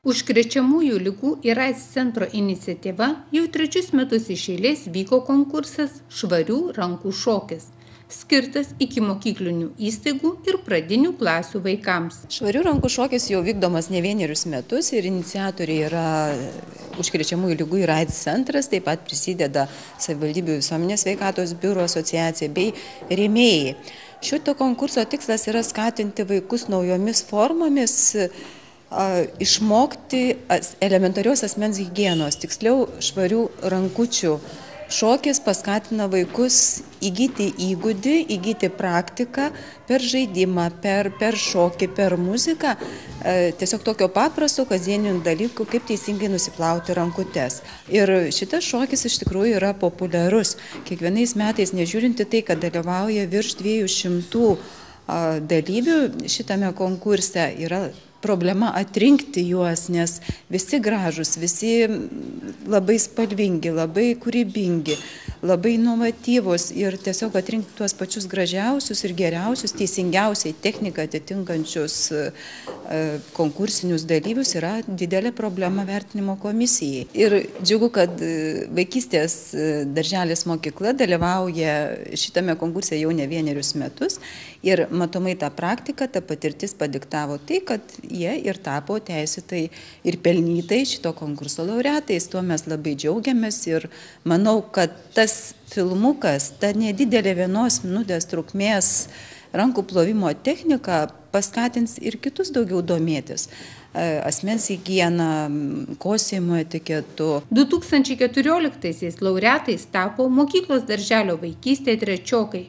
Užkrečiamųjų ligų ir AIDS centro iniciatyva jau 3 metus iš eilės vyko konkursas Švarių rankų šokis, skirtas ikimokyklinių įstaigų ir pradinių klasių vaikams. Švarių rankų šokis jau vykdomas ne vienerius metus ir iniciatoriai yra Užkrečiamųjų ligų ir AIDS centras, taip pat prisideda Savivaldybių visuomenės sveikatos biuro asociacija bei rėmėjai. Šito konkurso tikslas yra skatinti vaikus naujomis formomis, išmokti elementarios asmens higienos, tiksliau švarių rankučių. Šokis paskatina vaikus įgyti įgūdį, įgyti praktiką per žaidimą, per šokį, per muziką, tiesiog tokio paprasto kasdieninių dalykų, kaip teisingai nusiplauti rankutes. Ir šitas šokis iš tikrųjų yra populiarus. Kiekvienais metais, nežiūrinti tai, kad dalyvauja virš 200 dalyvių šitame konkurse, yra problema atrinkti juos, nes visi gražus, visi labai spalvingi, labai kūrybingi, labai inovatyvūs ir tiesiog atrinkti tuos pačius gražiausius ir geriausius, teisingiausiai techniką atitinkančius konkursinius dalyvius yra didelė problema vertinimo komisijai. Ir džiugu, kad vaikystės darželis mokykla dalyvauja šitame konkurse jau ne vienerius metus ir matomai ta praktika, ta patirtis padiktavo tai, kad jie ir tapo teisėtai ir pelnytai šito konkurso laureatais. Tuo mes labai džiaugiamės ir manau, kad tas filmukas, ta nedidelė 1 minutės trukmės rankų plovimo technika paskatins ir kitus daugiau domėtis asmens higieną, kosėjimo etiketu. 2014-aisiais laureatais tapo mokyklos darželio vaikystė trečiokai,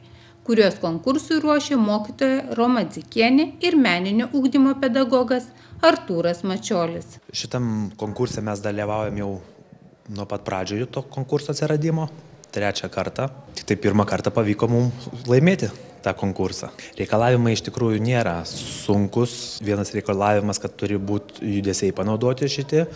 kuriuos konkursui ruošė mokytoja Roma Dzikienė ir meninio ugdymo pedagogas Artūras Mačiolis. Šitam konkurse mes dalyvaujam jau nuo pat pradžių to konkurso atsiradimo, 3 kartą. Tik tai 1 kartą pavyko mums laimėti tą konkursą. Reikalavimai iš tikrųjų nėra sunkus. Vienas reikalavimas, kad turi būti judesiai panaudoti šitie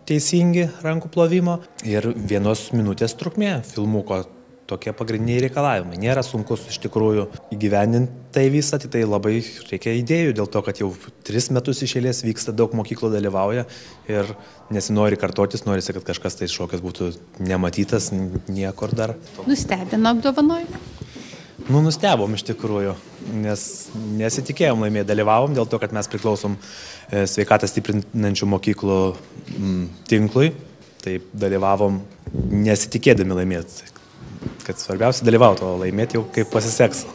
teisingi rankų plovimo ir 1 minutės trukmė filmuko. Tokie pagrindiniai reikalavimai. Nėra sunkus iš tikrųjų įgyvendinti tai visą, tai labai reikia idėjų, dėl to, kad jau 3 metus iš eilės vyksta, daug mokyklų dalyvauja ir nesinori kartotis, norisi, kad kažkas tai šokis būtų nematytas niekur dar. Nustebino apdovanojimą? Nustebom iš tikrųjų, nes nesitikėjom laimėti, dalyvavom dėl to, kad mes priklausom sveikatą stiprinančių mokyklų tinklui, tai dalyvavom nesitikėdami laimėti. Kad svarbiausia dalyvauti, o laimėti jau kaip pasiseks.